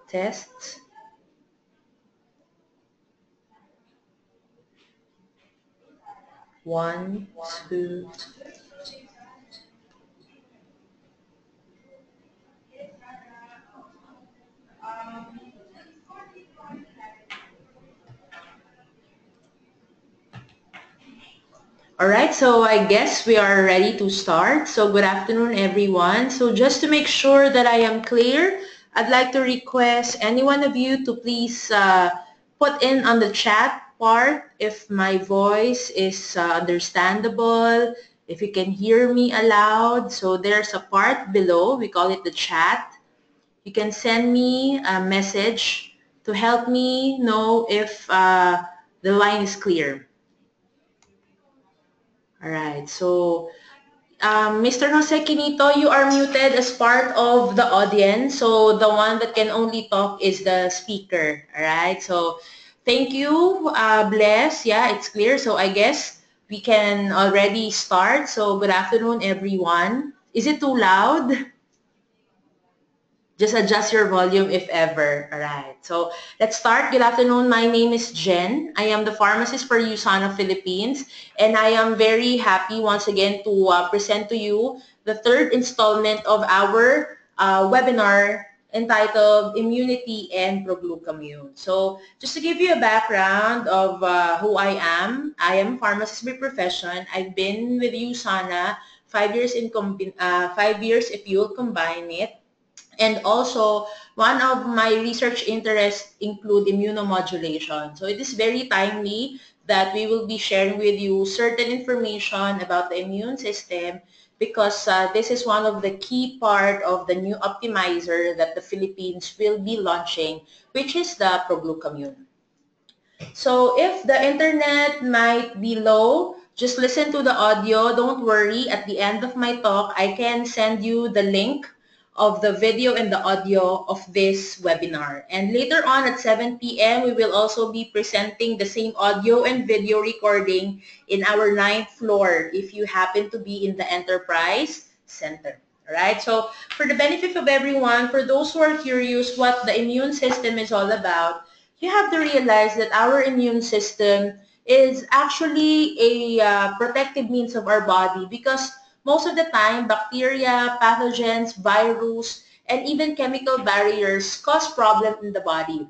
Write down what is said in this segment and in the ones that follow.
Test. One, two. All right, so I guess we are ready to start. So good afternoon, everyone. So just to make sure that I am clear, I'd like to request any one of you to please put in on the chat part if my voice is understandable, if you can hear me aloud. So there's a part below, we call it the chat. You can send me a message to help me know if the line is clear. All right, so Mr. Jose Quinito, you are muted as part of the audience. So the one that can only talk is the speaker. All right. So thank you, Bless. Yeah, it's clear. So I guess we can already start. So good afternoon, everyone. Is it too loud? Just adjust your volume if ever. All right. So let's start. Good afternoon. My name is Jen. I am the pharmacist for USANA Philippines, and I am very happy once again to present to you the third installment of our webinar entitled Immunity and Proglucamune. So just to give you a background of who I am a pharmacist by profession. I've been with USANA 5 years 5 years if you'll combine it. And also, one of my research interests include immunomodulation. So it is very timely that we will be sharing with you certain information about the immune system because this is one of the key part of the new optimizer that the Philippines will be launching, which is the Proglucamune. So if the internet might be low, just listen to the audio. Don't worry. At the end of my talk, I can send you the link of the video and the audio of this webinar. And later on at 7 p.m., we will also be presenting the same audio and video recording in our 9th floor if you happen to be in the Enterprise Center. All right, so for the benefit of everyone, for those who are curious what the immune system is all about, you have to realize that our immune system is actually a protective means of our body because most of the time, bacteria, pathogens, virus, and even chemical barriers cause problems in the body.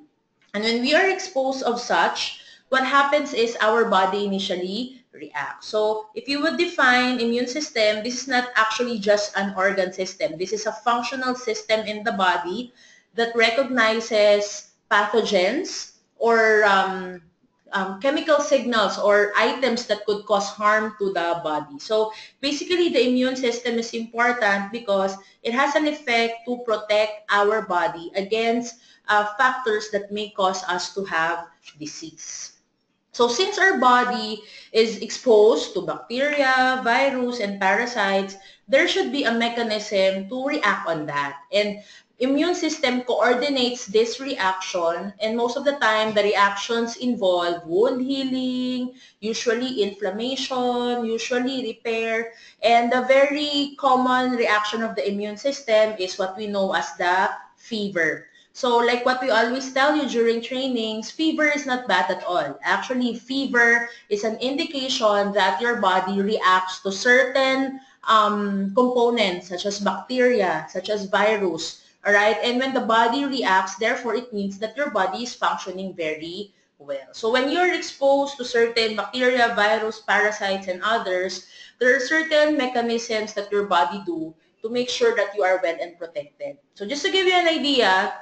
And when we are exposed of such, what happens is our body initially reacts. So if you would define immune system, this is not actually just an organ system. This is a functional system in the body that recognizes pathogens or chemical signals or items that could cause harm to the body. So basically, the immune system is important because it has an effect to protect our body against factors that may cause us to have disease. So since our body is exposed to bacteria, virus, and parasites, there should be a mechanism to react on that. And immune system coordinates this reaction, and most of the time the reactions involve wound healing, usually inflammation, usually repair, and the very common reaction of the immune system is what we know as the fever. So like what we always tell you during trainings, fever is not bad at all. Actually, fever is an indication that your body reacts to certain components such as bacteria, such as virus. All right, and when the body reacts, therefore it means that your body is functioning very well. So when you're exposed to certain bacteria, virus, parasites, and others, there are certain mechanisms that your body do to make sure that you are well and protected. So just to give you an idea,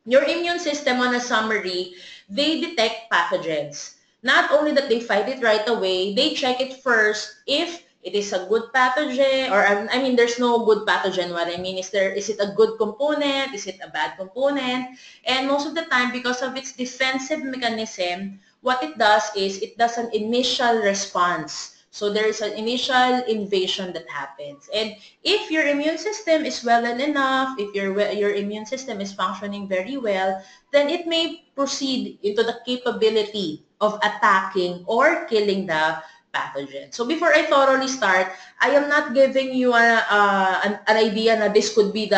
your immune system, on a summary, they detect pathogens. Not only that they fight it right away, they check it first if it is a good pathogen, or I mean, there's no good pathogen. What I mean is it a good component? Is it a bad component? And most of the time, because of its defensive mechanism, what it does is it does an initial response. So there is an initial invasion that happens. And if your immune system is well enough, if your immune system is functioning very well, then it may proceed into the capability of attacking or killing the pathogen. So before I thoroughly start, I am not giving you an idea that this could be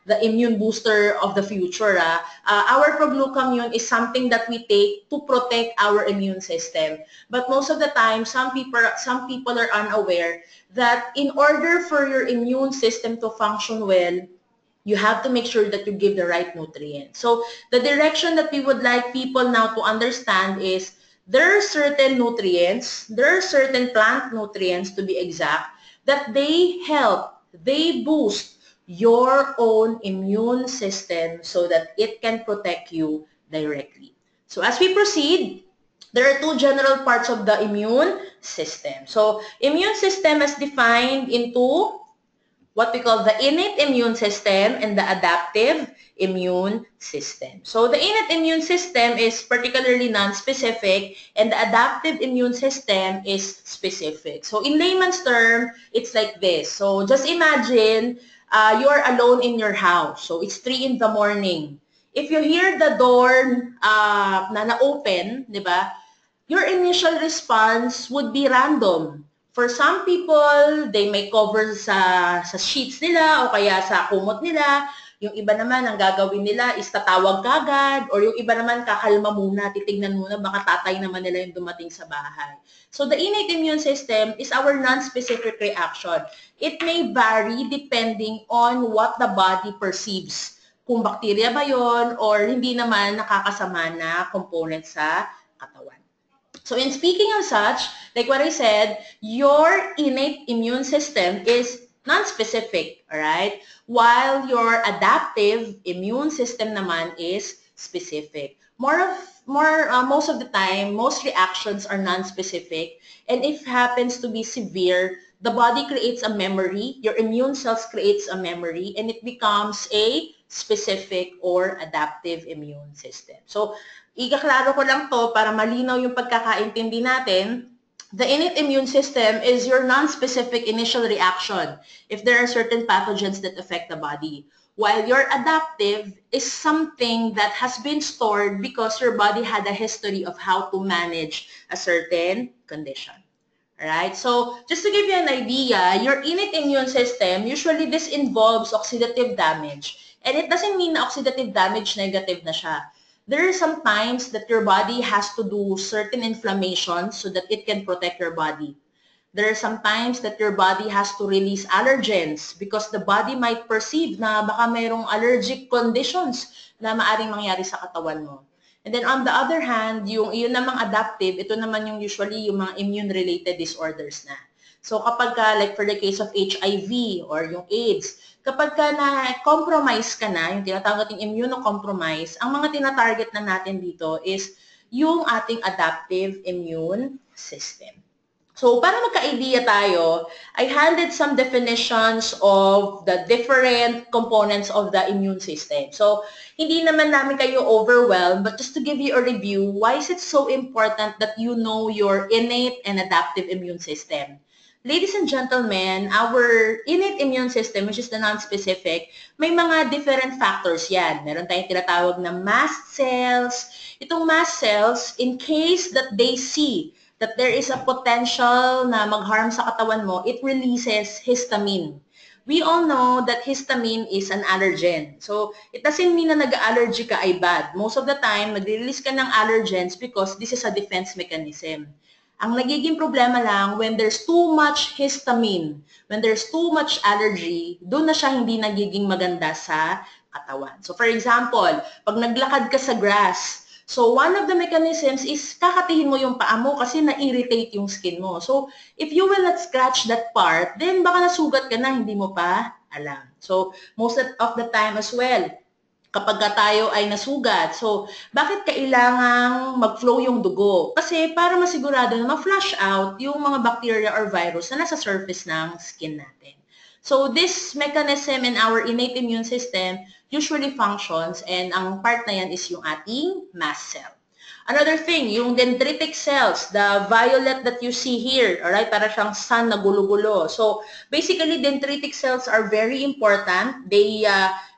the immune booster of the future. Our proglucamune is something that we take to protect our immune system. But most of the time, some people are unaware that in order for your immune system to function well, you have to make sure that you give the right nutrients. So the direction that we would like people now to understand is there are certain nutrients, there are certain plant nutrients to be exact, that they boost your own immune system so that it can protect you directly. So as we proceed, there are two general parts of the immune system. So immune system is defined into what we call the innate immune system and the adaptive immune system. So the innate immune system is particularly non-specific and the adaptive immune system is specific. So in layman's term, it's like this. So just imagine you're alone in your house. So it's 3 in the morning. If you hear the door na open, di ba? Your initial response would be random. For some people, they may cover sa sheets nila o kaya sa kumot nila. Yung iba naman, ang gagawin nila is tatawag kagad or yung iba naman kakalma muna, titignan muna, baka tatay naman nila yung dumating sa bahay. So the innate immune system is our non-specific reaction. It may vary depending on what the body perceives. Kung bakterya ba yon or hindi naman nakakasama na component sa katawan. So in speaking of such, like what I said, your innate immune system is non-specific, alright? While your adaptive immune system naman is specific. Most of the time, most reactions are non-specific, and if happens to be severe, the body creates a memory, your immune cells creates a memory, and it becomes a specific or adaptive immune system. So, ikaklaro ko lang to para malinaw yung pagkakaintindi natin. The innate immune system is your non-specific initial reaction if there are certain pathogens that affect the body. While your adaptive is something that has been stored because your body had a history of how to manage a certain condition. Alright, so just to give you an idea, your innate immune system, usually this involves oxidative damage. And it doesn't mean na oxidative damage negative na siya. There are some times that your body has to do certain inflammation so that it can protect your body. There are some times that your body has to release allergens because the body might perceive na baka mayroong allergic conditions na maaring mangyari sa katawan mo. And then on the other hand, yun namang adaptive, ito naman yung usually yung mga immune-related disorders na. So kapag like for the case of HIV or yung AIDS, kapag na-compromise ka na, yung tinatawag nating immunocompromise, ang mga tinatarget na natin dito is yung ating adaptive immune system. So, para magka-idea tayo, I handed some definitions of the different components of the immune system. So, hindi naman namin kayo overwhelmed, but just to give you a review, why is it so important that you know your innate and adaptive immune system? Ladies and gentlemen, our innate immune system, which is the non-specific, may mga different factors yan. Meron tayong tinatawag na mast cells. Itong mast cells, in case that they see that there is a potential na mag-harm sa katawan mo, it releases histamine. We all know that histamine is an allergen. So, it doesn't mean na nag-allergy ka ay bad. Most of the time, nag-release ka ng allergens because this is a defense mechanism. Ang nagiging problema lang, when there's too much histamine, when there's too much allergy, doon na siya hindi nagiging maganda sa katawan. So, for example, pag naglakad ka sa grass, so one of the mechanisms is kakatihin mo yung paa mo kasi na-irritate yung skin mo. So, if you will not scratch that part, then baka nasugat ka na, hindi mo pa alam. So, most of the time as well, kapag tayo ay nasugat. So, bakit kailangang mag-flow yung dugo? Kasi para masigurado na ma-flush out yung mga bacteria or virus na nasa surface ng skin natin. So, this mechanism in our innate immune system usually functions and ang part na yan is yung ating mast cell. Another thing, yung dendritic cells, the violet that you see here, alright, para siyang sun na gulo-gulo. So, basically, dendritic cells are very important. They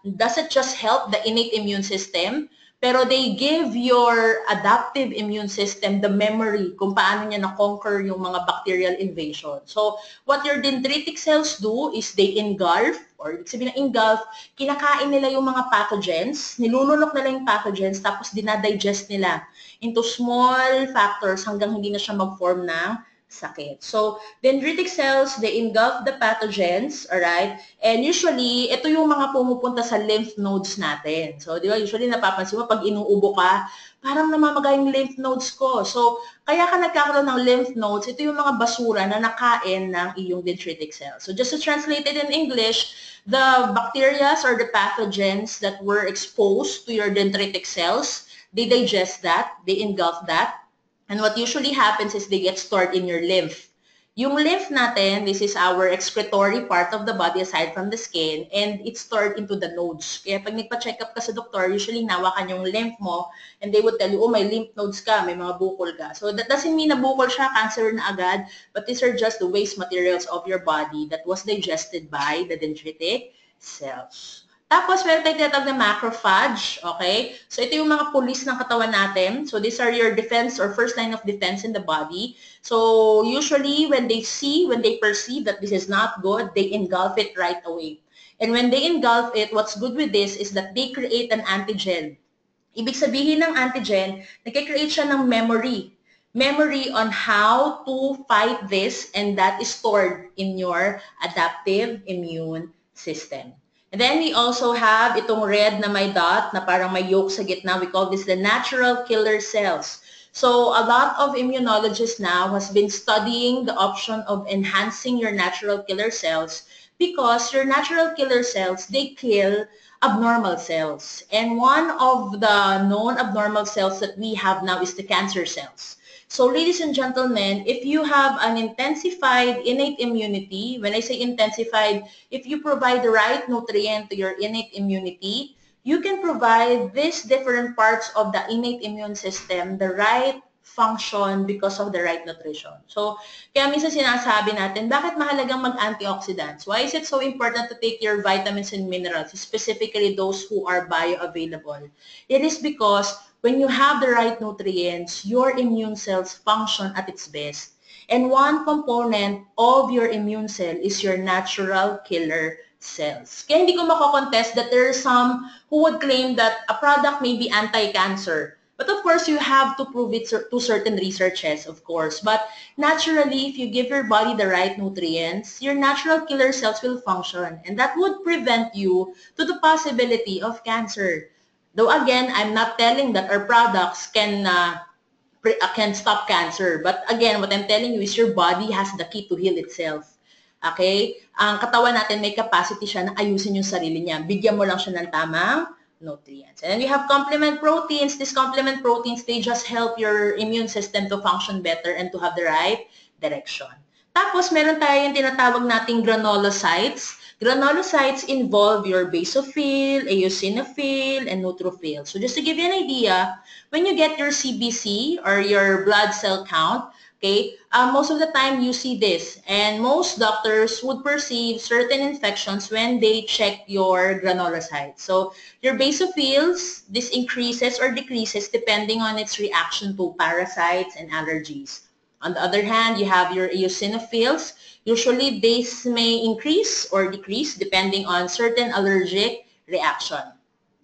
doesn't just help the innate immune system, pero they give your adaptive immune system the memory kung paano niya na-conquer yung mga bacterial invasion. So, what your dendritic cells do is they engulf, or ibig sabihin ng engulf, kinakain nila yung mga pathogens, nilulunok nila yung pathogens, tapos dinadigest nila into small factors hanggang hindi na siya mag-form ng sakit. So, dendritic cells, they engulf the pathogens, alright? And usually, ito yung mga pumupunta sa lymph nodes natin. So, di ba, usually napapansin mo, pag inuubo ka, parang namamaga yung lymph nodes ko. So, kaya ka nagkakaroon ng lymph nodes, ito yung mga basura na nakain ng iyong dendritic cells. So, just to translate it in English, the bacteria or the pathogens that were exposed to your dendritic cells, they digest that, they engulf that, and what usually happens is they get stored in your lymph. Yung lymph natin, this is our excretory part of the body aside from the skin, and it's stored into the nodes. Kaya pag nagpa-check up ka sa doktor, usually nawakan yung lymph mo, and they would tell you, oh, may lymph nodes ka, may mga bukol ka. So that doesn't mean na bukol siya, cancer na agad, but these are just the waste materials of your body that was digested by the dendritic cells. Tapos, meron tayong tinatawag na macrophage, okay? So, ito yung mga pulis ng katawan natin. So, these are your defense or first line of defense in the body. So, usually, when they perceive that this is not good, they engulf it right away. And when they engulf it, what's good with this is that they create an antigen. Ibig sabihin ng antigen, nagkikreate siya ng memory. Memory on how to fight this, and that is stored in your adaptive immune system. And then we also have itong red na may dot na parang may yolk sa gitna. We call this the natural killer cells. So a lot of immunologists now has been studying the option of enhancing your natural killer cells because your natural killer cells, they kill abnormal cells. And one of the known abnormal cells that we have now is the cancer cells. So ladies and gentlemen, if you have an intensified innate immunity, when I say intensified, if you provide the right nutrient to your innate immunity, you can provide these different parts of the innate immune system the right function because of the right nutrition. So, kaya minsan sinasabi natin, bakit mahalagang mag-antioxidants? Why is it so important to take your vitamins and minerals, specifically those who are bioavailable? It is because when you have the right nutrients, your immune cells function at its best. And one component of your immune cell is your natural killer cells. Kaya hindi ko mako-contest that there are some who would claim that a product may be anti-cancer. But of course, you have to prove it to certain researches, of course. But naturally, if you give your body the right nutrients, your natural killer cells will function. And that would prevent you to the possibility of cancer. Though again, I'm not telling that our products can stop cancer. But again, what I'm telling you is your body has the key to heal itself. Okay? Ang katawan natin may capacity siya na ayusin yung sarili niya. Bigyan mo lang siya ng tamang nutrients. And then we have complement proteins. These complement proteins, they just help your immune system to function better and to have the right direction. Tapos, meron tayong tinatawag nating granulocytes. Granulocytes involve your basophil, eosinophil, and neutrophil. So just to give you an idea, when you get your CBC or your blood cell count, okay, most of the time you see this. And most doctors would perceive certain infections when they check your granulocytes. So your basophils, this increases or decreases depending on its reaction to parasites and allergies. On the other hand, you have your eosinophils. Usually, these may increase or decrease depending on certain allergic reaction.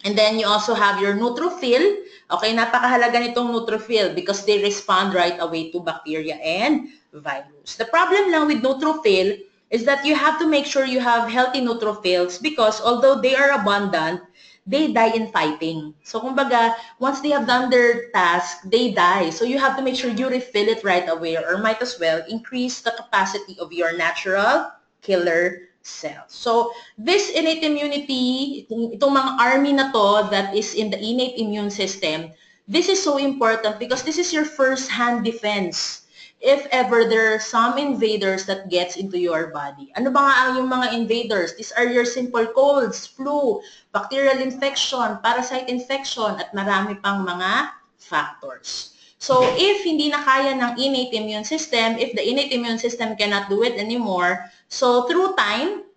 And then you also have your neutrophil. Okay, napakahalaga nitong neutrophil because they respond right away to bacteria and virus. The problem lang with neutrophil is that you have to make sure you have healthy neutrophils because although they are abundant, they die in fighting. So, kumbaga, once they have done their task, they die. So, you have to make sure you refill it right away or might as well increase the capacity of your natural killer cells. So, this innate immunity, itong mga army na to that is in the innate immune system, this is so important because this is your first-hand defense if ever there are some invaders that gets into your body. Ano ba nga ang yung mga invaders? These are your simple colds, flu, bacterial infection, parasite infection, at marami pang mga factors. So, if hindi na kaya ng innate immune system, if the innate immune system cannot do it anymore, so through time,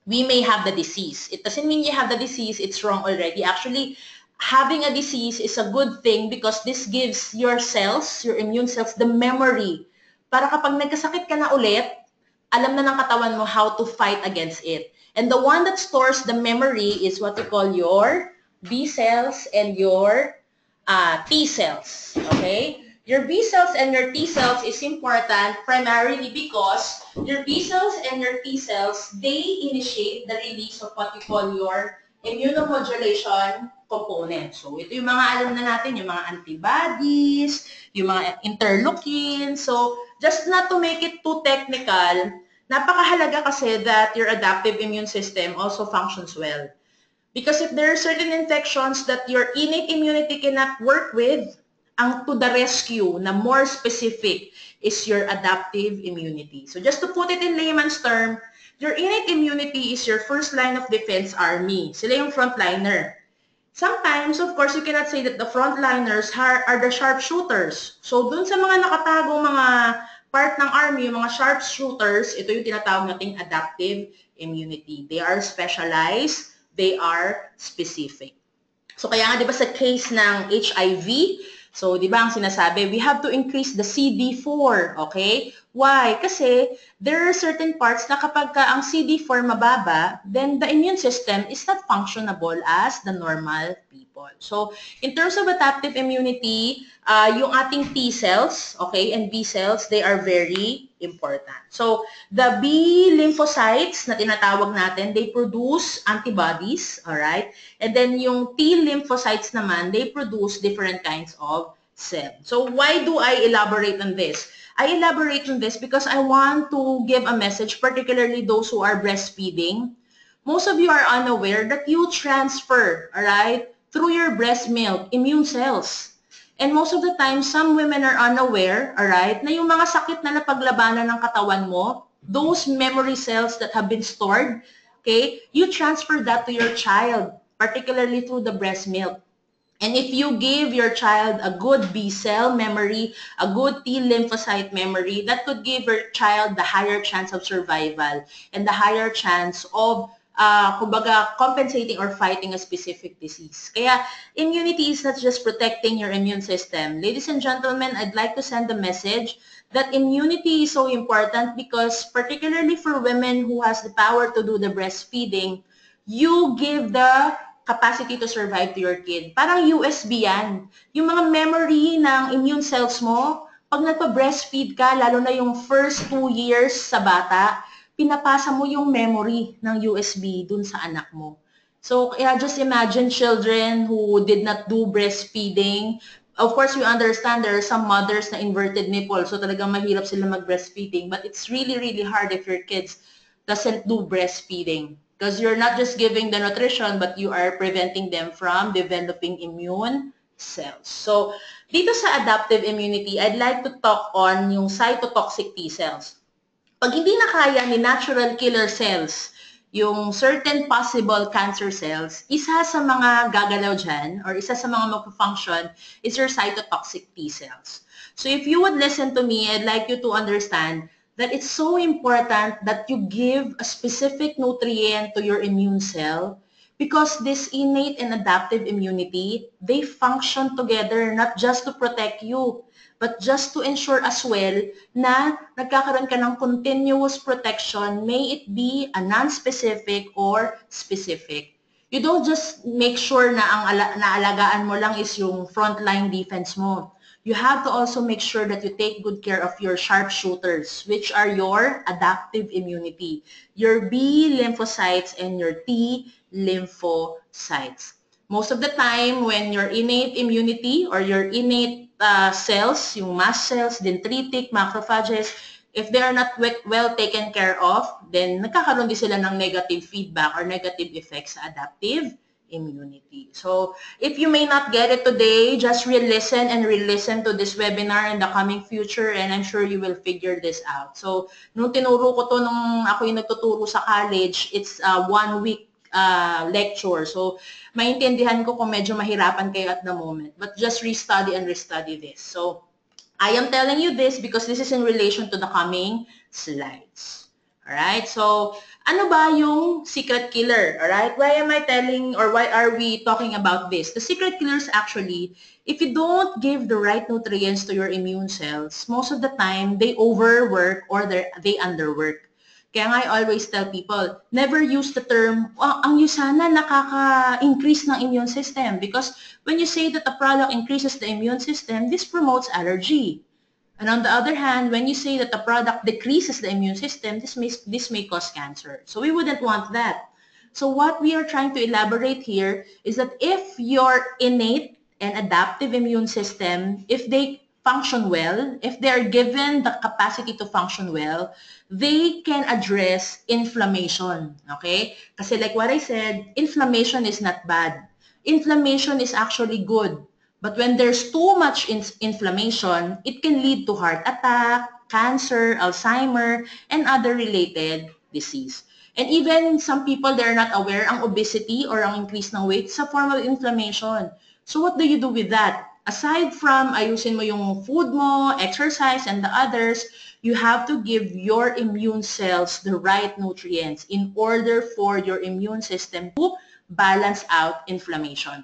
we may have the disease. It doesn't mean you have the disease, it's wrong already. Actually, having a disease is a good thing because this gives your cells, your immune cells, the memory. Para kapag nagkasakit ka na ulit, alam na ng katawan mo how to fight against it. And the one that stores the memory is what we call your B cells and your T cells. Okay? Your B cells and your T cells is important primarily because your B cells and your T cells, they initiate the release of what we call your immunomodulation component. So, ito yung mga alam na natin, yung mga antibodies, yung mga interleukins. So, just not to make it too technical, napakahalaga kasi that your adaptive immune system also functions well. Because if there are certain infections that your innate immunity cannot work with, ang to the rescue na more specific is your adaptive immunity. So just to put it in layman's term, your innate immunity is your first line of defense army. Sila yung frontliner. Sometimes, of course, you cannot say that the frontliners are the sharpshooters. So dun sa mga nakatagong mga part ng army, yung mga sharpshooters, ito yung tinatawag nating adaptive immunity. They are specialized, they are specific. So kaya nga 'di ba sa case ng HIV, so 'di ba ang sinasabi, we have to increase the CD4, okay? Why? Kasi there are certain parts na kapag ka ang CD4 mababa, then the immune system is not functionable as the normal people. So in terms of adaptive immunity, yung ating T cells, okay, and B cells, they are very important. So the B lymphocytes na tinatawag natin, they produce antibodies, all right? And then yung T lymphocytes naman, they produce different kinds of cells. So why do I elaborate on this? I elaborate on this because I want to give a message, particularly those who are breastfeeding. Most of you are unaware that you transfer, all right, through your breast milk, immune cells. And most of the time, some women are unaware, all right, na yung mga sakit na napaglabanan ng katawan mo, those memory cells that have been stored, okay, you transfer that to your child, particularly through the breast milk. And if you give your child a good B cell memory, a good T lymphocyte memory, that could give your child the higher chance of survival and the higher chance of kumbaga, compensating or fighting a specific disease. Kaya, immunity is not just protecting your immune system. Ladies and gentlemen, I'd like to send a message that immunity is so important because particularly for women who has the power to do the breastfeeding, you give the capacity to survive to your kid. Parang USB yan. Yung mga memory ng immune cells mo, pag nagpa-breastfeed ka, lalo na yung first 2 years sa bata, pinapasa mo yung memory ng USB dun sa anak mo. So, just imagine children who did not do breastfeeding. Of course, we understand there are some mothers na inverted nipple, so talagang mahirap sila mag-breastfeeding. But it's really, really hard if your kids doesn't do breastfeeding. Because you're not just giving the nutrition, but you are preventing them from developing immune cells. So, dito sa adaptive immunity, I'd like to talk on yung cytotoxic T cells. Pag hindi na kaya ni natural killer cells, yung certain possible cancer cells, isa sa mga gagalaw dyan, or isa sa mga mag-function, is your cytotoxic T cells. So if you would listen to me, I'd like you to understand that it's so important that you give a specific nutrient to your immune cell because this innate and adaptive immunity, they function together not just to protect you, but just to ensure as well na nagkakaroon ka ng continuous protection, may it be a non-specific or specific. You don't just make sure na ang naalagaan mo lang is yung frontline defense mo. You have to also make sure that you take good care of your sharpshooters, which are your adaptive immunity, your B lymphocytes and your T lymphocytes. Most of the time, when your innate immunity or your innate cells, yung mast cells, dendritic, macrophages, if they are not well taken care of, then nagkakaroon din sila ng negative feedback or negative effects sa adaptive immunity. So, if you may not get it today, just re-listen and re-listen to this webinar in the coming future and I'm sure you will figure this out. So, nung tinuro ko to nung ako yung nagtuturo sa college, it's a 1-week lecture. So, maintindihan ko kung medyo mahirapan kayo at the moment. But just restudy and restudy this. So, I am telling you this because this is in relation to the coming slides. Alright? So, ano ba yung secret killer? Alright? Why am I telling or why are we talking about this? The secret killers actually, if you don't give the right nutrients to your immune cells, most of the time, they overwork or they underwork. Kaya nga I always tell people, never use the term, oh, ang USANA nakaka-increase ng immune system because when you say that a product increases the immune system, this promotes allergy. And on the other hand, when you say that the product decreases the immune system, this may cause cancer. So we wouldn't want that. So what we are trying to elaborate here is that if your innate and adaptive immune system, if they function well, if they are given the capacity to function well, they can address inflammation. Okay? Kasi like what I said, inflammation is not bad. Inflammation is actually good. But when there's too much inflammation, it can lead to heart attack, cancer, Alzheimer, and other related disease. And even some people, they're not aware ang obesity or ang increase ng weight sa form of inflammation. So what do you do with that? Aside from ayusin mo yung food mo, exercise, and the others, you have to give your immune cells the right nutrients in order for your immune system to balance out inflammation.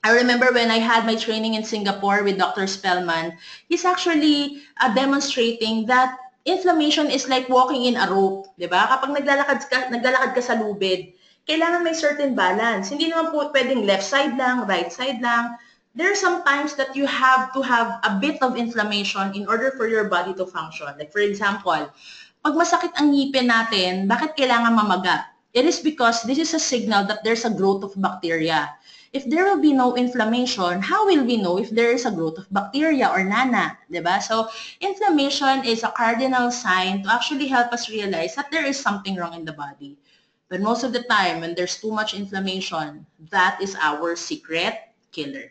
I remember when I had my training in Singapore with Dr. Spellman, he's actually demonstrating that inflammation is like walking in a rope, di ba? Kapag naglalakad ka sa lubid, kailangan may certain balance. Hindi naman po pwedeng left side lang, right side lang. There are some times that you have to have a bit of inflammation in order for your body to function. Like for example, pag masakit ang ngipin natin, bakit kailangan mamaga? It is because this is a signal that there's a growth of bacteria. If there will be no inflammation, how will we know if there is a growth of bacteria or nana, diba? So, inflammation is a cardinal sign to actually help us realize that there is something wrong in the body. But most of the time, when there's too much inflammation, that is our secret killer.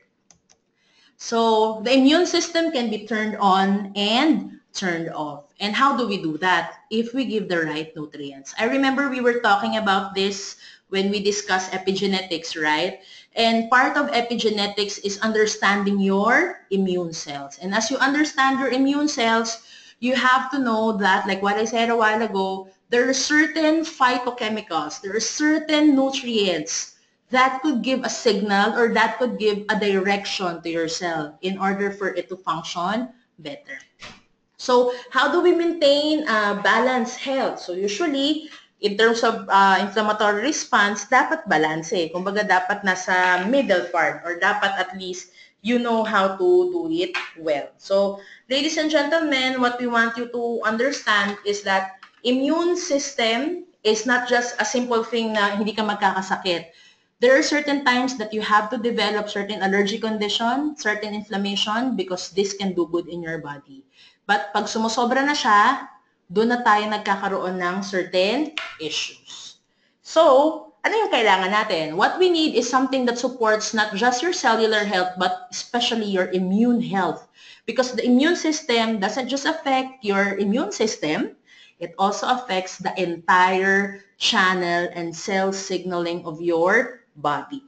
So, the immune system can be turned on and turned off. And how do we do that? If we give the right nutrients. I remember we were talking about this when we discussed epigenetics, right? And part of epigenetics is understanding your immune cells. And as you understand your immune cells, you have to know that, like what I said a while ago, there are certain phytochemicals, there are certain nutrients that could give a signal or that could give a direction to your cell in order for it to function better. So how do we maintain balanced health? So usually, in terms of inflammatory response, dapat balance eh. Kumbaga dapat nasa middle part or dapat at least you know how to do it well. So ladies and gentlemen, what we want you to understand is that immune system is not just a simple thing na hindi ka magkakasakit. There are certain times that you have to develop certain allergy condition, certain inflammation because this can do good in your body. But pag sumusobra na siya, doon na tayo nagkakaroon ng certain issues. So, ano yung kailangan natin? What we need is something that supports not just your cellular health, but especially your immune health. Because the immune system doesn't just affect your immune system, it also affects the entire channel and cell signaling of your body.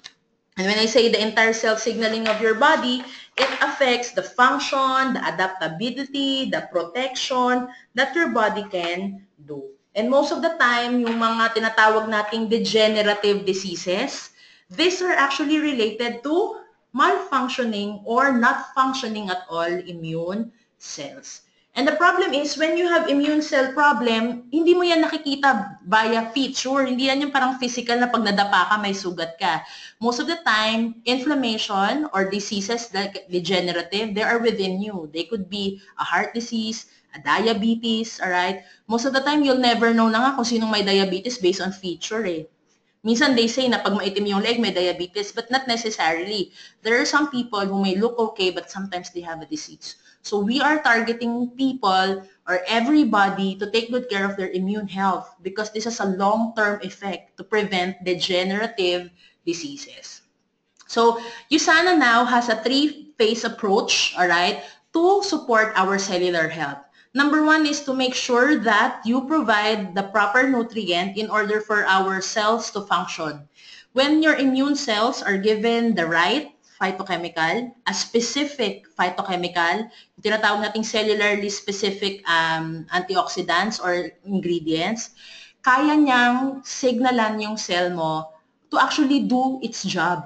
And when I say the entire cell signaling of your body, it affects the function, the adaptability, the protection that your body can do. And most of the time, yung mga tinatawag nating degenerative diseases, these are actually related to malfunctioning or not functioning at all immune cells. And the problem is, when you have immune cell problem, hindi mo yan nakikita via feature. Hindi yan yung parang physical na pag nadapa ka, may sugat ka. Most of the time, inflammation or diseases like degenerative, they are within you. They could be a heart disease, a diabetes, alright? Most of the time, you'll never know na nga kung sinong may diabetes based on feature eh. Minsan they say na pag maitim yung leg, may diabetes, but not necessarily. There are some people who may look okay, but sometimes they have a disease. So we are targeting people or everybody to take good care of their immune health because this has a long-term effect to prevent degenerative diseases. So USANA now has a three-phase approach, all right, to support our cellular health. Number one is to make sure that you provide the proper nutrient in order for our cells to function. When your immune cells are given the right phytochemical, a specific phytochemical, yung tinatawag nating cellularly specific antioxidants or ingredients, kaya niyang signalan yung cell mo to actually do its job.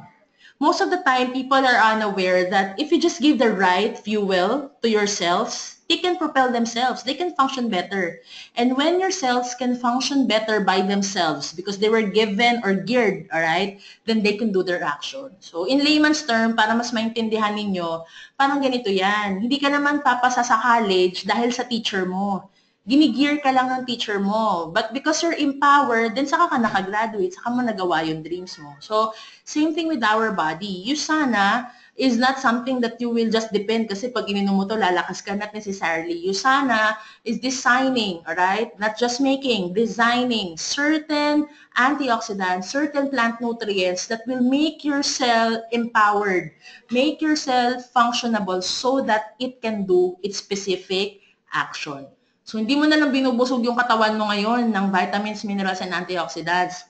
Most of the time, people are unaware that if you just give the right fuel to your cells, they can propel themselves. They can function better. And when your cells can function better by themselves because they were given or geared, all right, then they can do their action. So in layman's term, para mas maintindihan ninyo, parang ganito yan. Hindi ka naman papasa sa college dahil sa teacher mo. Ginigear ka lang ng teacher mo. But because you're empowered, then saka ka nakagraduate, saka mo nagawa yung dreams mo. So, same thing with our body. Usana is not something that you will just depend kasi pag ininom mo to, lalakas ka, not necessarily. Usana is designing, alright? Not just making, designing certain antioxidants, certain plant nutrients that will make your cell empowered, make your cell functionable so that it can do its specific action. So, hindi mo na lang binubusog yung katawan mo ngayon ng vitamins, minerals, and antioxidants.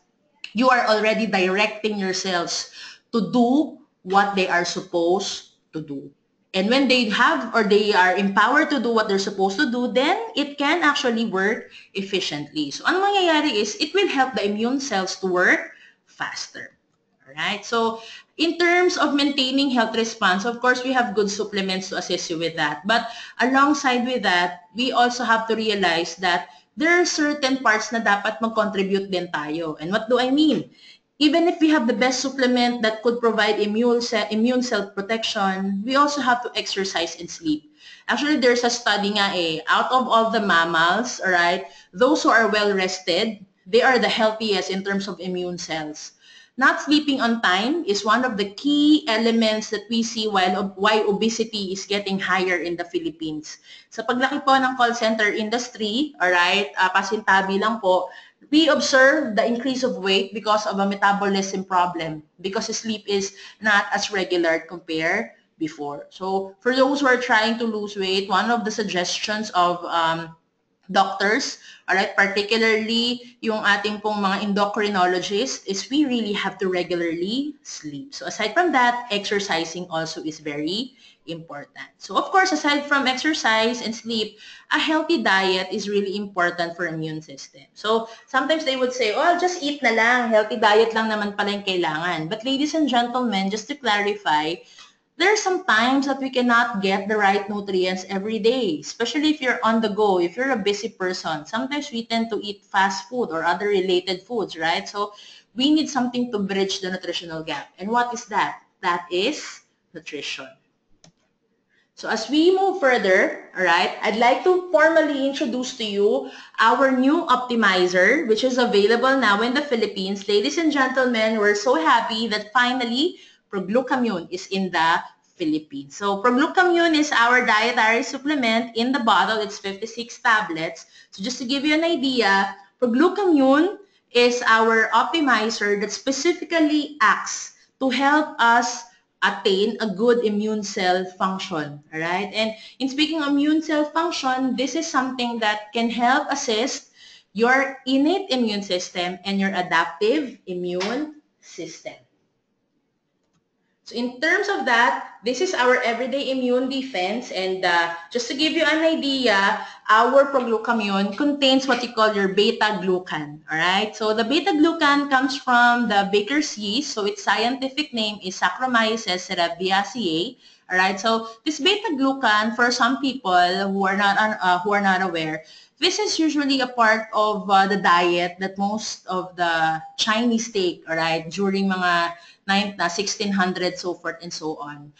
You are already directing your cells to do what they are supposed to do. And when they have or they are empowered to do what they're supposed to do, then it can actually work efficiently. So, ano mangyayari is, it will help the immune cells to work faster. Alright? So, in terms of maintaining health response, of course, we have good supplements to assist you with that. But alongside with that, we also have to realize that there are certain parts na dapat mag-contribute din tayo. And what do I mean? Even if we have the best supplement that could provide immune cell protection, we also have to exercise and sleep. Actually, there's a study nga out of all the mammals, alright, those who are well rested, they are the healthiest in terms of immune cells. Not sleeping on time is one of the key elements that we see why obesity is getting higher in the Philippines. Sa paglaki po ng call center industry, alright, pasintabi lang po, we observe the increase of weight because of a metabolism problem, because sleep is not as regular compared before. So for those who are trying to lose weight, one of the suggestions of doctors, alright, particularly yung ating pong mga endocrinologists, is we really have to regularly sleep. So aside from that, exercising also is very important. So of course, aside from exercise and sleep, a healthy diet is really important for immune system. So sometimes they would say, oh, just eat na lang, healthy diet lang naman pala yung kailangan. But ladies and gentlemen, just to clarify, there are some times that we cannot get the right nutrients every day, especially if you're on the go, if you're a busy person. Sometimes we tend to eat fast food or other related foods, right? So we need something to bridge the nutritional gap. And what is that? That is nutrition. So as we move further, all right, I'd like to formally introduce to you our new optimizer, which is available now in the Philippines. Ladies and gentlemen, we're so happy that finally Proglucamune is in the Philippines. So Proglucamune is our dietary supplement. In the bottle, it's 56 tablets. So just to give you an idea, Proglucamune is our optimizer that specifically acts to help us attain a good immune cell function, all right? And in speaking of immune cell function, this is something that can help assist your innate immune system and your adaptive immune system. So in terms of that, this is our everyday immune defense, and just to give you an idea, our Proglucamune contains what you call your beta-glucan, alright? So the beta-glucan comes from the baker's yeast, so its scientific name is Saccharomyces cerevisiae, alright? So this beta-glucan, for some people who are not aware, this is usually a part of the diet that most of the Chinese take, alright, during mga 1600, so forth and so on.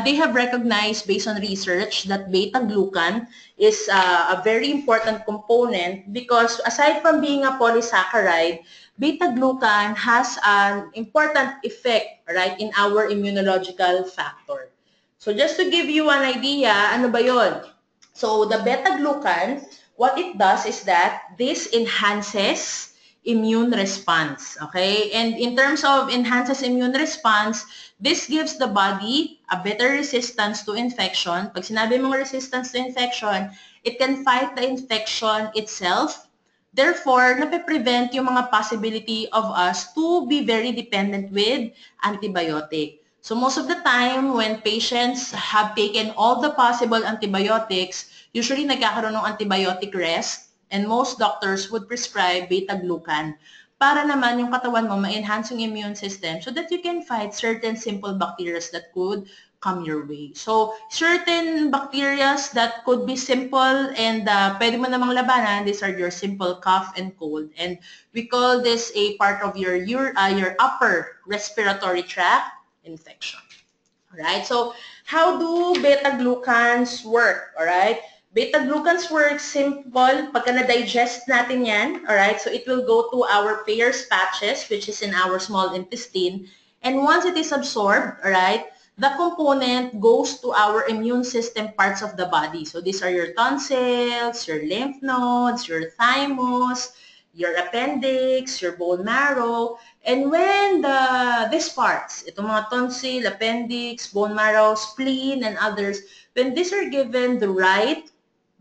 They have recognized based on research that beta-glucan is a very important component because aside from being a polysaccharide, beta-glucan has an important effect, right, in our immunological factor. So just to give you an idea, ano ba yun? So the beta-glucan, what it does is that this enhances immune response, okay? And in terms of enhances immune response, this gives the body a better resistance to infection. Pag sinabi mong resistance to infection, it can fight the infection itself. Therefore, nape-prevent yung mga possibility of us to be very dependent with antibiotic. So most of the time, when patients have taken all the possible antibiotics, usually nagkakaroon ng antibiotic rest, and most doctors would prescribe beta-glucan para naman yung katawan mo ma-enhance yung immune system so that you can fight certain simple bacteria that could come your way. So, certain bacteria that could be simple and pwede mo namang labanan, these are your simple cough and cold. And we call this a part of your upper respiratory tract infection. Alright, so how do beta-glucans work? Alright, beta-glucans work simple. Pagka na-digest natin yan, alright, so it will go to our Peyer's patches, which is in our small intestine. And once it is absorbed, alright, the component goes to our immune system parts of the body. So these are your tonsils, your lymph nodes, your thymus, your appendix, your bone marrow. And when these parts, itong mga tonsil, appendix, bone marrow, spleen, and others, when these are given the right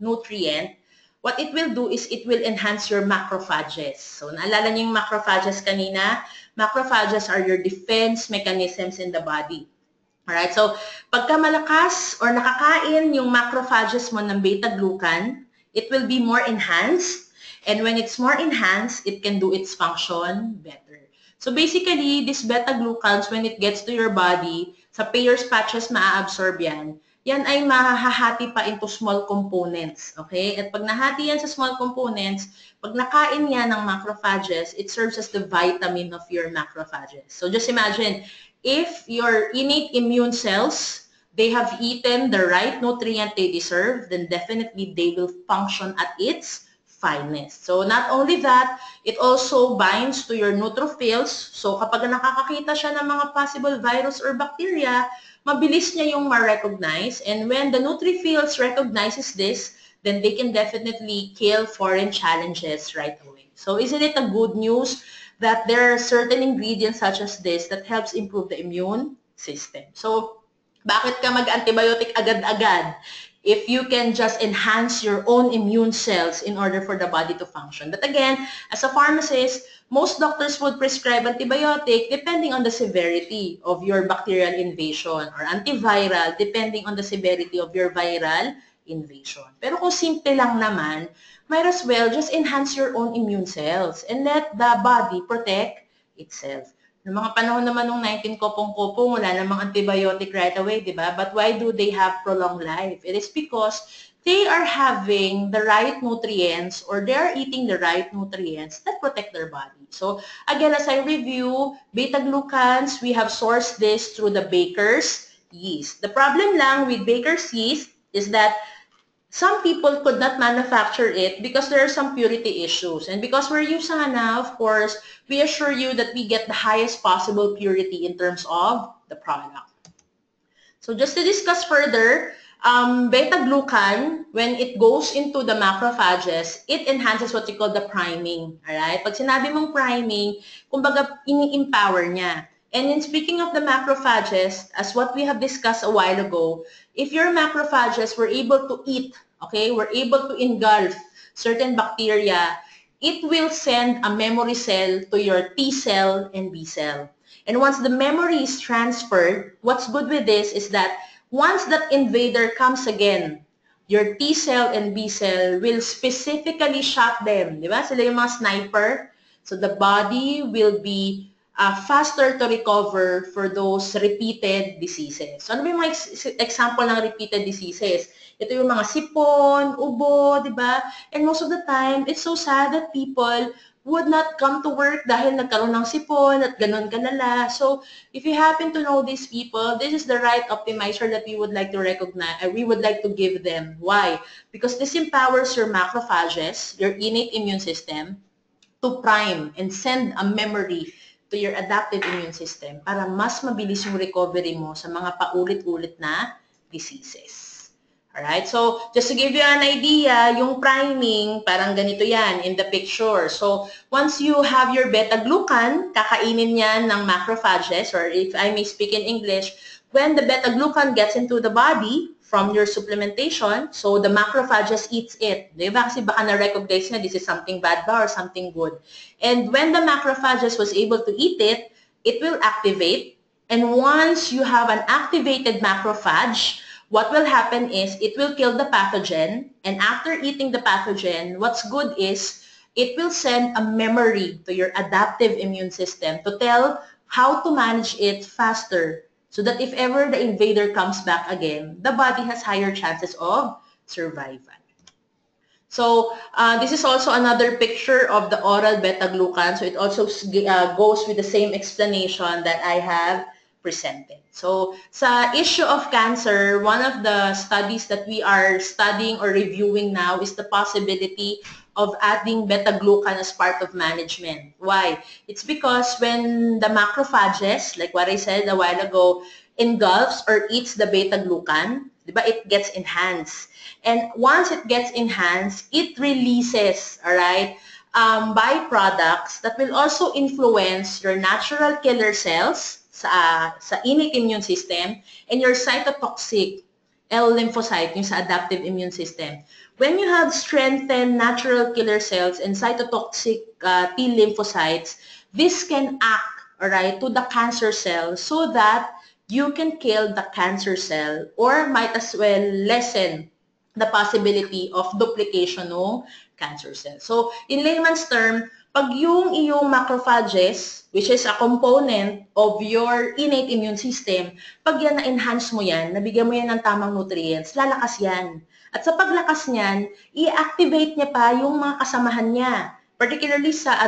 nutrient, what it will do is it will enhance your macrophages. So, naalala niyo yung macrophages kanina? Macrophages are your defense mechanisms in the body. Alright, so pagka malakas or nakakain yung macrophages mo ng beta-glucan, it will be more enhanced. And when it's more enhanced, it can do its function better. So basically, this beta-glucans, when it gets to your body, sa Peyer's patches maa-absorb yan, yan ay mahahati pa into small components. Okay? At pag nahati yan sa small components, pag nakain yan ng macrophages, it serves as the vitamin of your macrophages. So just imagine, if your innate immune cells, they have eaten the right nutrient they deserve, then definitely they will function at its finest. So not only that, it also binds to your neutrophils. So kapag nakakakita siya ng mga possible virus or bacteria, mabilis niya yung ma-recognize. And when the neutrophils recognizes this, then they can definitely kill foreign challenges right away. So isn't it a good news that there are certain ingredients such as this that helps improve the immune system? So bakit ka mag-antibiotic agad-agad if you can just enhance your own immune cells in order for the body to function? But again, as a pharmacist, most doctors would prescribe antibiotic depending on the severity of your bacterial invasion, or antiviral depending on the severity of your viral invasion. Pero kung simple lang naman, might as well just enhance your own immune cells and let the body protect itself. Noong mga panahon naman ng 19 kopong-kopong, wala namang antibiotic right away, di ba? But why do they have prolonged life? It is because they are having the right nutrients, or they are eating the right nutrients that protect their body. So again, as I review, beta-glucans, we have sourced this through the baker's yeast. The problem lang with baker's yeast is that some people could not manufacture it because there are some purity issues. And because we're USANA, of course, we assure you that we get the highest possible purity in terms of the product. So just to discuss further, beta-glucan, when it goes into the macrophages, it enhances what you call the priming. Alright? Pag sinabi mong priming, kumbaga, ini-empower niya. And in speaking of the macrophages, as what we have discussed a while ago, if your macrophages were able to eat, okay, were able to engulf certain bacteria, it will send a memory cell to your T cell and B cell. And once the memory is transferred, what's good with this is that once that invader comes again, your T cell and B cell will specifically shot them. Di ba? Sila yung mga sniper. So the body will be faster to recover for those repeated diseases. So ano ba yung mga example ng repeated diseases? Ito yung mga sipon, ubo, di ba? And most of the time, it's so sad that people would not come to work dahil nagkaroon ng sipon at ganun kalala. So, if you happen to know these people, this is the right optimizer that we would like to recognize, we would like to give them. Why? Because this empowers your macrophages, your innate immune system, to prime and send a memory to your adaptive immune system para mas mabilis yung recovery mo sa mga paulit-ulit na diseases. Alright, so just to give you an idea, yung priming, parang ganito yan in the picture. So once you have your beta-glucan, kakainin yan ng macrophages, or if I may speak in English, when the beta-glucan gets into the body from your supplementation, so the macrophages eats it. Diba? Kasi baka na-recognize na this is something bad ba or something good. And when the macrophages was able to eat it, it will activate And once you have an activated macrophage, what will happen is it will kill the pathogen. And after eating the pathogen, what's good is it will send a memory to your adaptive immune system to tell how to manage it faster so that if ever the invader comes back again, the body has higher chances of survival. So this is also another picture of the oral beta-glucan. So it also goes with the same explanation that I have presented. So sa issue of cancer, one of the studies that we are studying or reviewing now is the possibility of adding beta-glucan as part of management. Why? It's because when the macrophages, like what I said a while ago, engulfs or eats the beta-glucan, diba, it gets enhanced. And once it gets enhanced, it releases, all right, byproducts that will also influence your natural killer cells sa innate immune system and your cytotoxic L lymphocyte, yung sa adaptive immune system. When you have strengthened natural killer cells and cytotoxic T lymphocytes, this can act, all right, to the cancer cell so that you can kill the cancer cell or might as well lessen the possibility of duplication ng cancer cell. So, in layman's term, pag yung iyong macrophages, which is a component of your innate immune system, pag yan na-enhance mo yan, nabigyan mo yan ng tamang nutrients, lalakas yan. At sa paglakas niyan, i-activate niya pa yung mga kasamahan niya. Particularly sa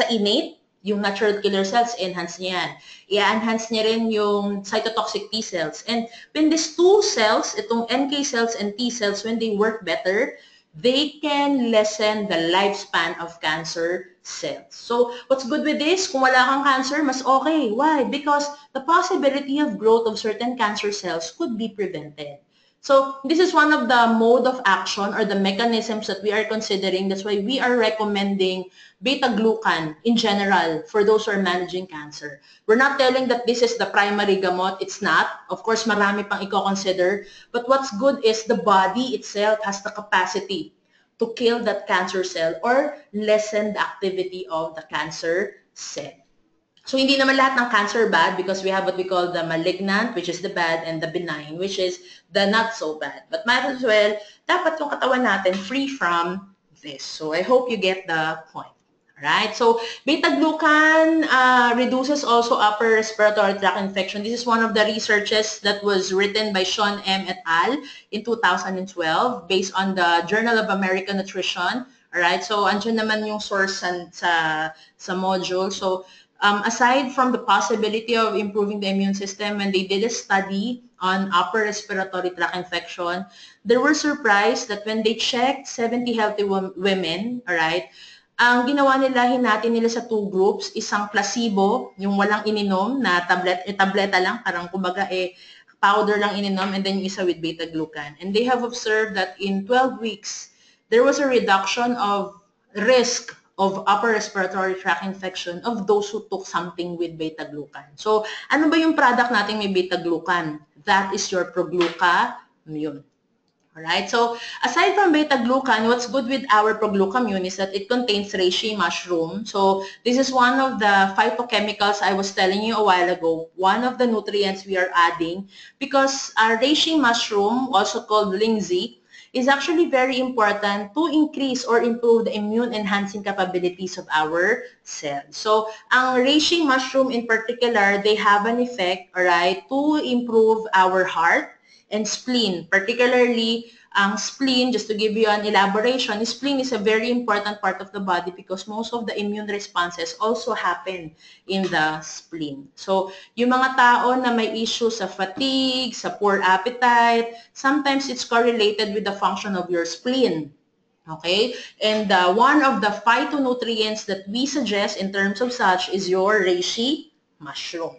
innate, yung natural killer cells, enhance niya yan. I-enhance niya rin yung cytotoxic T cells. And when these two cells, itong NK cells and T cells, when they work better, they can lessen the lifespan of cancer cells. So, what's good with this? Kung wala kang cancer, mas okay. Why? Because the possibility of growth of certain cancer cells could be prevented. So, this is one of the mode of action or the mechanisms that we are considering. That's why we are recommending beta-glucan in general for those who are managing cancer. We're not telling that this is the primary gamot. It's not. Of course, marami pang i-consider. But what's good is the body itself has the capacity to kill that cancer cell or lessen the activity of the cancer cell. So, hindi naman lahat ng cancer bad because we have what we call the malignant, which is the bad, and the benign, which is the not so bad. But might as well, dapat yung katawan natin free from this. So, I hope you get the point. Alright? So, beta-glucan reduces also upper respiratory tract infection. This is one of the researches that was written by Sean M. et al. In 2012 based on the Journal of American Nutrition. Alright? So, andyan naman yung source sa module. So, aside from the possibility of improving the immune system, when they did a study on upper respiratory tract infection, they were surprised that when they checked 70 healthy women, alright, ang ginawa nila, hinati nila sa two groups, isang placebo, yung walang ininom na tableta lang, parang kumbaga powder lang ininom, and then yung isa with beta-glucan. And they have observed that in 12 weeks, there was a reduction of risk of upper respiratory tract infection of those who took something with beta-glucan. So, ano ba yung product natin may beta-glucan? That is your Proglucamune. Alright, so aside from beta-glucan, what's good with our Proglucamune is that it contains reishi mushroom. So this is one of the phytochemicals I was telling you a while ago, one of the nutrients we are adding because reishi mushroom, also called lingzi, is actually very important to increase or improve the immune-enhancing capabilities of our cells. So, ang reishi mushroom in particular, they have an effect, alright, to improve our heart and spleen. Particularly, ang spleen, just to give you an elaboration, spleen is a very important part of the body because most of the immune responses also happen in the spleen. So, yung mga tao na may issue sa fatigue, sa poor appetite, sometimes it's correlated with the function of your spleen. Okay? And one of the phytonutrients that we suggest in terms of such is your reishi mushroom.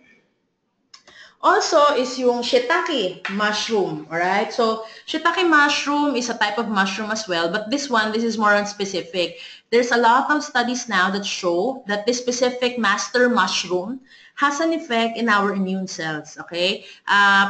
Also is yung shiitake mushroom, alright? So, shiitake mushroom is a type of mushroom as well, but this is more on specific. there's a lot of studies now that show that this specific master mushroom has an effect in our immune cells, okay?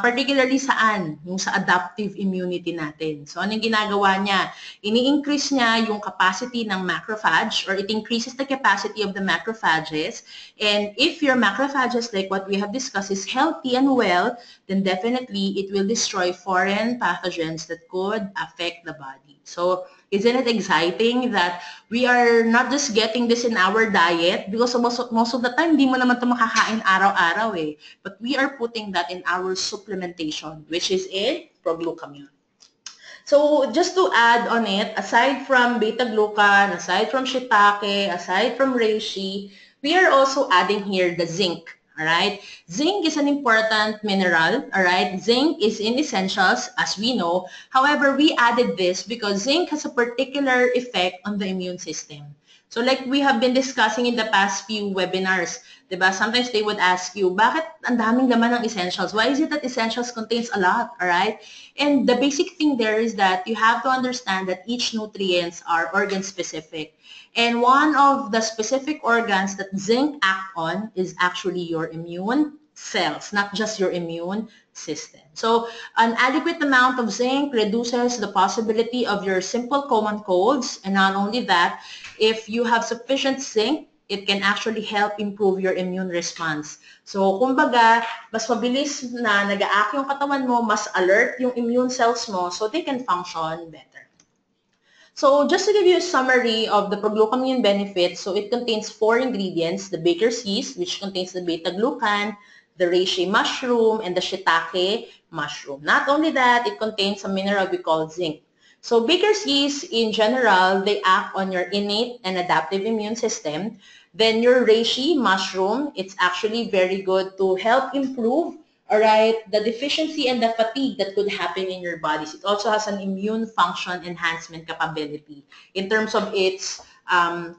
Particularly saan? Yung sa adaptive immunity natin. So, anong ginagawa niya? Ini-increase niya yung capacity ng macrophage, or it increases the capacity of the macrophages. And if your macrophages, like what we have discussed, is healthy and well, then definitely it will destroy foreign pathogens that could affect the body. So, isn't it exciting that we are not just getting this in our diet, because most of the time, di mo naman ito makakain araw-araw eh. But we are putting that in our supplementation, which is in proglucamine. So just to add on it, aside from beta-glucan, aside from shiitake, aside from reishi, we are also adding here the zinc. Alright? Zinc is an important mineral. Alright? Zinc is in essentials, as we know. However, we added this because zinc has a particular effect on the immune system. So like we have been discussing in the past few webinars, diba? Sometimes they would ask you, bakit ang daming laman ng essentials? Why is it that essentials contains a lot, alright? And the basic thing there is that you have to understand that each nutrients are organ specific. And one of the specific organs that zinc act on is actually your immune cells, not just your immune system. So an adequate amount of zinc reduces the possibility of your simple common colds, and not only that, if you have sufficient zinc, it can actually help improve your immune response. So, kumbaga, mas mabilis na nag-aak yung katawan mo, mas alert yung immune cells mo, so they can function better. So, just to give you a summary of the proglucamine benefits, so it contains 4 ingredients: the baker's yeast, which contains the beta-glucan, the reishi mushroom, and the shiitake mushroom. Not only that, it contains a mineral we call zinc. So baker's yeast, in general, they act on your innate and adaptive immune system. Then your reishi mushroom, it's actually very good to help improve, alright, the deficiency and the fatigue that could happen in your bodies. It also has an immune function enhancement capability in terms of its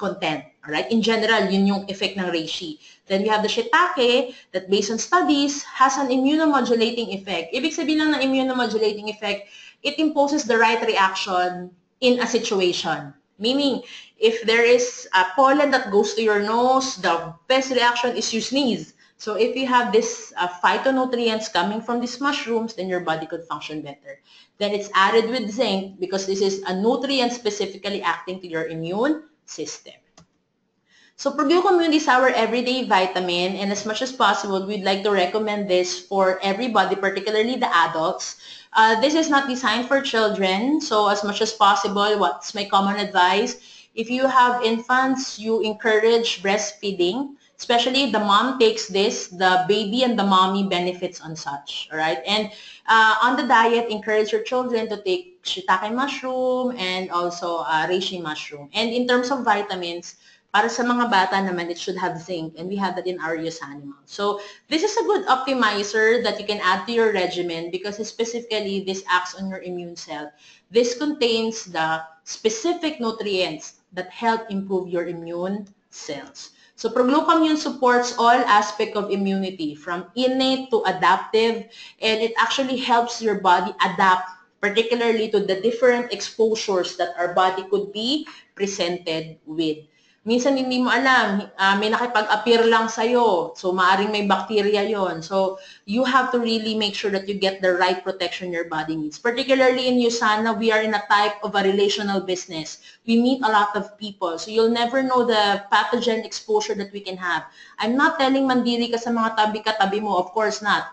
content. Alright, in general, yun yung effect ng reishi. Then we have the shiitake that, based on studies, has an immunomodulating effect. Ibig sabihin lang ng immunomodulating effect, it imposes the right reaction in a situation. Meaning, if there is a pollen that goes to your nose, the best reaction is you sneeze. So if you have this phytonutrients coming from these mushrooms, then your body could function better. Then it's added with zinc because this is a nutrient specifically acting to your immune system. So proglucamine is our everyday vitamin, and as much as possible, we'd like to recommend this for everybody, particularly the adults. This is not designed for children, so as much as possible, what's my common advice? If you have infants, you encourage breastfeeding. Especially if the mom takes this, the baby and the mommy benefits on such, all right? And on the diet, encourage your children to take shiitake mushroom and also reishi mushroom. And in terms of vitamins, para sa mga bata naman, it should have zinc, and we have that in our USAnimal. So this is a good optimizer that you can add to your regimen because specifically this acts on your immune cell. This contains the specific nutrients that help improve your immune cells. So proglucamine supports all aspects of immunity, from innate to adaptive, and it actually helps your body adapt, particularly to the different exposures that our body could be presented with. Minsan hindi mo alam, may nakipag-appear lang sa'yo. So, maaring may bacteria yon. So, you have to really make sure that you get the right protection your body needs. Particularly in USANA, we are in a type of a relational business. We meet a lot of people. So, you'll never know the pathogen exposure that we can have. I'm not telling mandiri ka sa mga tabi-katabi mo. Of course not.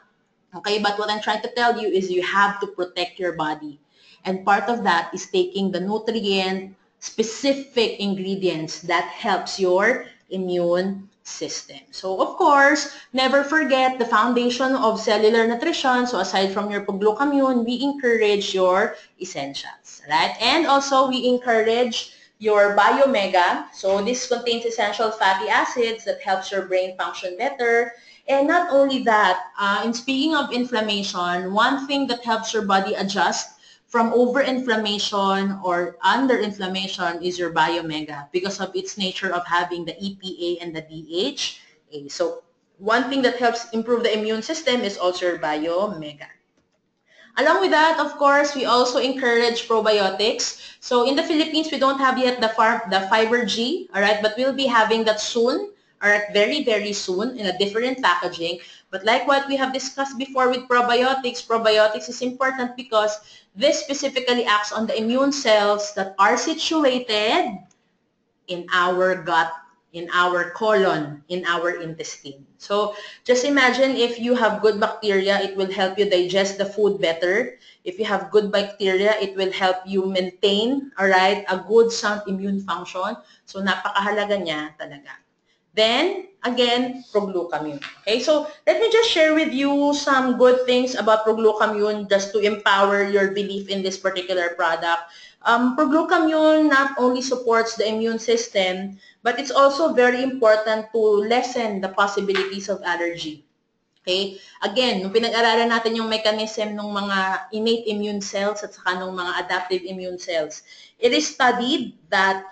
Okay, but what I'm trying to tell you is you have to protect your body. And part of that is taking the nutrient specific ingredients that helps your immune system. So, of course, never forget the foundation of cellular nutrition. So, aside from your proglucamine, we encourage your essentials, right? And also, we encourage your Biomega. So, this contains essential fatty acids that helps your brain function better. And not only that, in speaking of inflammation, one thing that helps your body adjust from overinflammation or underinflammation is your Biomega because of its nature of having the EPA and the DHA. So one thing that helps improve the immune system is also your Biomega. Along with that, of course, we also encourage probiotics. So in the Philippines, we don't have yet the Fiber G, all right, but we'll be having that soon, all right, very, very soon in a different packaging. But like what we have discussed before with probiotics is important because this specifically acts on the immune cells that are situated in our gut, in our colon, in our intestine. So just imagine if you have good bacteria, it will help you digest the food better. If you have good bacteria, it will help you maintain, all right, a good sound immune function. So napakahalaga niya talaga. Then, again, proglucamine. Okay, so let me just share with you some good things about proglucamine just to empower your belief in this particular product. Proglucamine not only supports the immune system, but it's also very important to lessen the possibilities of allergy. Okay? Again, nung pinag-aralan natin yung mechanism ng mga innate immune cells at saka ng mga adaptive immune cells, it is studied that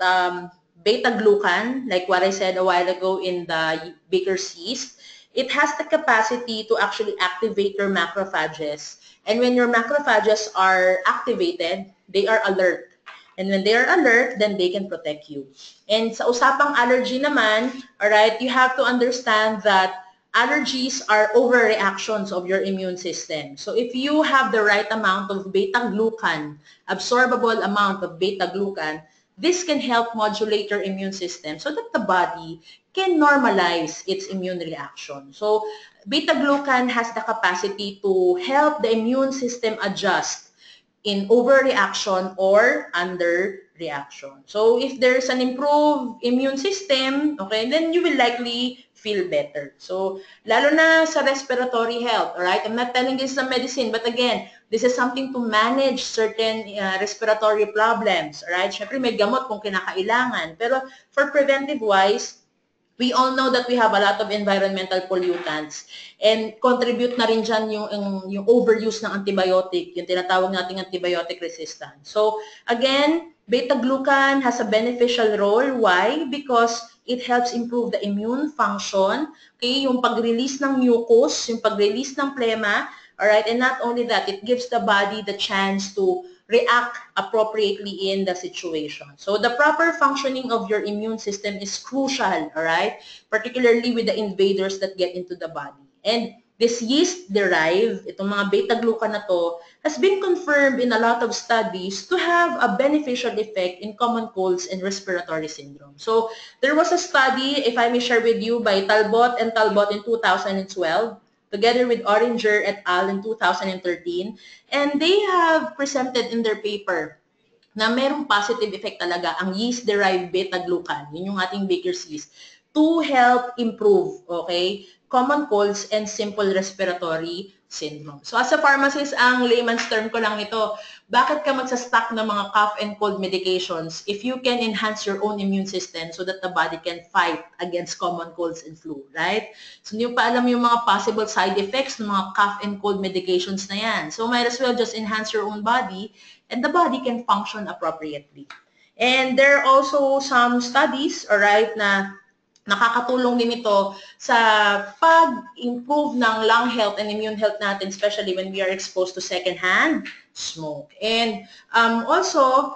beta-glucan, like what I said a while ago in the Baker's yeast, it has the capacity to actually activate your macrophages. And when your macrophages are activated, they are alert. And when they are alert, then they can protect you. And sa usapang allergy naman, alright, you have to understand that allergies are overreactions of your immune system. So if you have the right amount of beta-glucan, absorbable amount of beta-glucan, this can help modulate your immune system so that the body can normalize its immune reaction. So beta-glucan has the capacity to help the immune system adjust in overreaction or underreaction. So if there's an improved immune system, okay, then you will likely feel better. So lalo na sa respiratory health, all right? I'm not telling this is a medicine, but again, this is something to manage certain respiratory problems, all right? Syempre may gamot kung kinakailangan, pero for preventive wise, we all know that we have a lot of environmental pollutants and contribute na rin dyan yung overuse ng antibiotic, yung tinatawag nating antibiotic resistance. So again, beta-glucan has a beneficial role. Why? Because it helps improve the immune function, okay? Yung pag-release ng mucus, yung pag-release ng phlegma, alright? And not only that, it gives the body the chance to react appropriately in the situation. So the proper functioning of your immune system is crucial, all right? Particularly with the invaders that get into the body. And this yeast-derived, itong mga beta-glucan na to, has been confirmed in a lot of studies to have a beneficial effect in common colds and respiratory syndrome. So there was a study, if I may share with you, by Talbot and Talbot in 2012, together with Oringer et al. In 2013, and they have presented in their paper na merong positive effect talaga ang yeast-derived beta-glucan, yun yung ating Baker's yeast, to help improve, okay, common colds and simple respiratory syndrome. So as a pharmacist, ang layman's term ko lang nito, bakit ka magsa-stock ng mga cough and cold medications if you can enhance your own immune system so that the body can fight against common colds and flu, right? So hindi pa alam yung mga possible side effects ng mga cough and cold medications na yan. So might as well just enhance your own body and the body can function appropriately. And there are also some studies, alright, na nakakatulong din ito sa pag-improve ng lung health and immune health natin, especially when we are exposed to secondhand smoke. And also,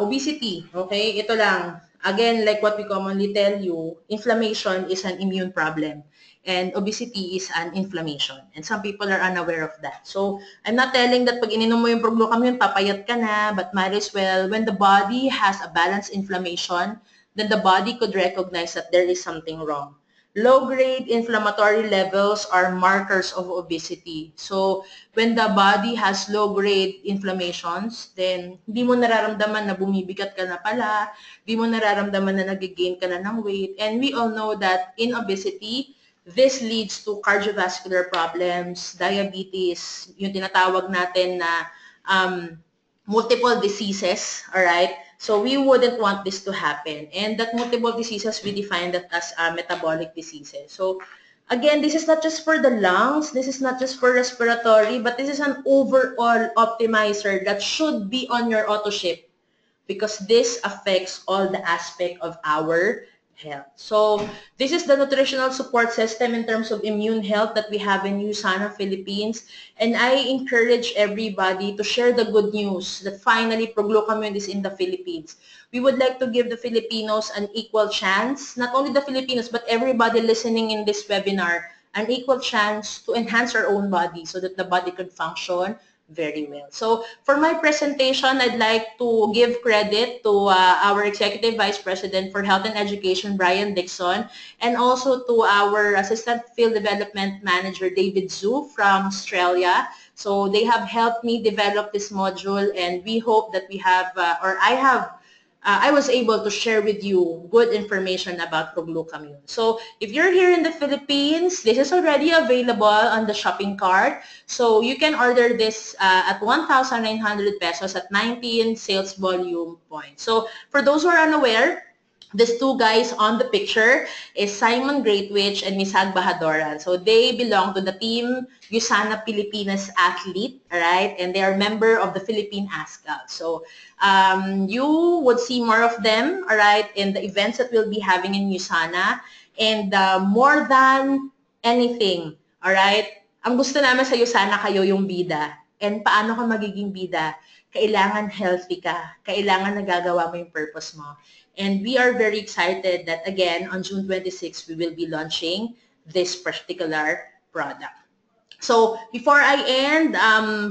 obesity, okay? Ito lang, again, like what we commonly tell you, inflammation is an immune problem. And obesity is an inflammation. And some people are unaware of that. So, I'm not telling that pag ininom mo yung proglucamine, papayat ka na, but might as well, when the body has a balanced inflammation, then the body could recognize that there is something wrong. Low-grade inflammatory levels are markers of obesity. So, when the body has low-grade inflammations, then hindi mo nararamdaman na bumibigat ka na pala, hindi mo nararamdaman na nag-gain ka na ng weight. And we all know that in obesity, this leads to cardiovascular problems, diabetes, yung tinatawag natin na multiple diseases, all right? So we wouldn't want this to happen. And that multiple diseases, we define that as metabolic diseases. So again, this is not just for the lungs, this is not just for respiratory, but this is an overall optimizer that should be on your auto ship because this affects all the aspect of our health. So this is the nutritional support system in terms of immune health that we have in USANA Philippines. And I encourage everybody to share the good news that finally Proglucamune is in the Philippines. We would like to give the Filipinos an equal chance, not only the Filipinos, but everybody listening in this webinar, an equal chance to enhance our own body so that the body can function very well. So for my presentation, I'd like to give credit to our Executive Vice President for Health and Education, Brian Dixon, and also to our Assistant Field Development Manager, David Zhu from Australia. So they have helped me develop this module, and we hope that we have, I was able to share with you good information about Proglucamune. So if you're here in the Philippines, this is already available on the shopping cart. So you can order this at 1,900 pesos at 19 sales volume points. So for those who are unaware, these two guys on the picture is Simon Greatwich and Miss Hag Bahadoran. So they belong to the team USANA Pilipinas athlete, alright? And they are member of the Philippine ASCAL. So you would see more of them, alright, in the events that we'll be having in USANA. And more than anything, alright, ang gusto namin sa USANA kayo yung bida. And paano ka magiging bida? Kailangan healthy ka. Kailangan nagagawa mo yung purpose mo. And we are very excited that, again, on June 26, we will be launching this particular product. So before I end,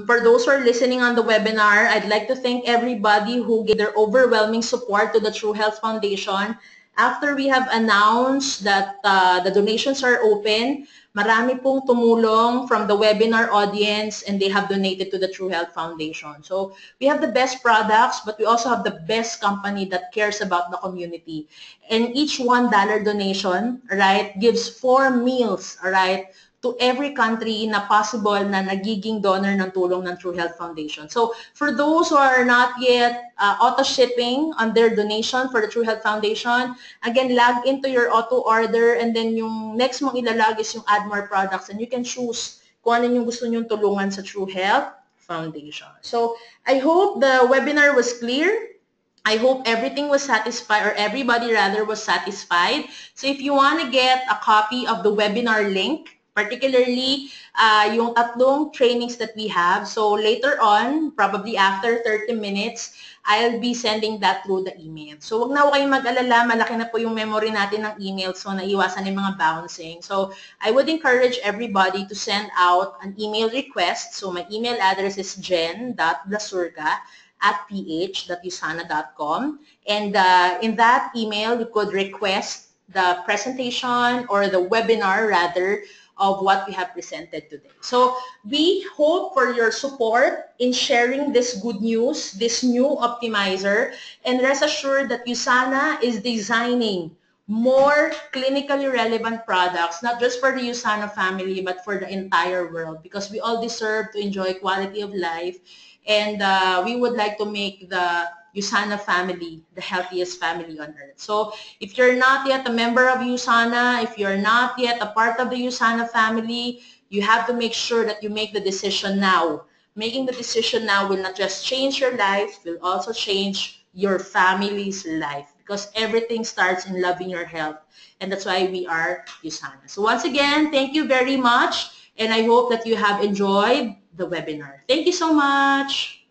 for those who are listening on the webinar, I'd like to thank everybody who gave their overwhelming support to the True Health Foundation. After we have announced that the donations are open, marami pong tumulong from the webinar audience and they have donated to the True Health Foundation. So we have the best products, but we also have the best company that cares about the community. And each $1 donation, right, gives 4 meals, right, to every country na possible na nagiging donor ng tulong ng True Health Foundation. So for those who are not yet auto-shipping on their donation for the True Health Foundation, again, log into your auto-order and then yung next mong ilalag is yung add more products and you can choose kung ano yung gusto nyong tulungan sa True Health Foundation. So I hope the webinar was clear. I hope everything was satisfied, or everybody rather was satisfied. So if you want to get a copy of the webinar link, particularly yung tatlong trainings that we have. So later on, probably after 30 minutes, I'll be sending that through the email. So wag na ho kayong mag-alala, malaki na po yung memory natin ng email, so naiwasan yung mga bouncing. So I would encourage everybody to send out an email request. So my email address is jen.lasurga@ph.usana.com. And in that email, you could request the presentation or the webinar rather of what we have presented today. So we hope for your support in sharing this good news, this new optimizer, and rest assured that USANA is designing more clinically relevant products, not just for the USANA family, but for the entire world, because we all deserve to enjoy quality of life, and we would like to make the USANA family the healthiest family on earth. So if you're not yet a member of USANA, if you're not yet a part of the USANA family, you have to make sure that you make the decision now. Making the decision now will not just change your life, will also change your family's life, because everything starts in loving your health. And that's why we are USANA. So once again, thank you very much. And I hope that you have enjoyed the webinar. Thank you so much.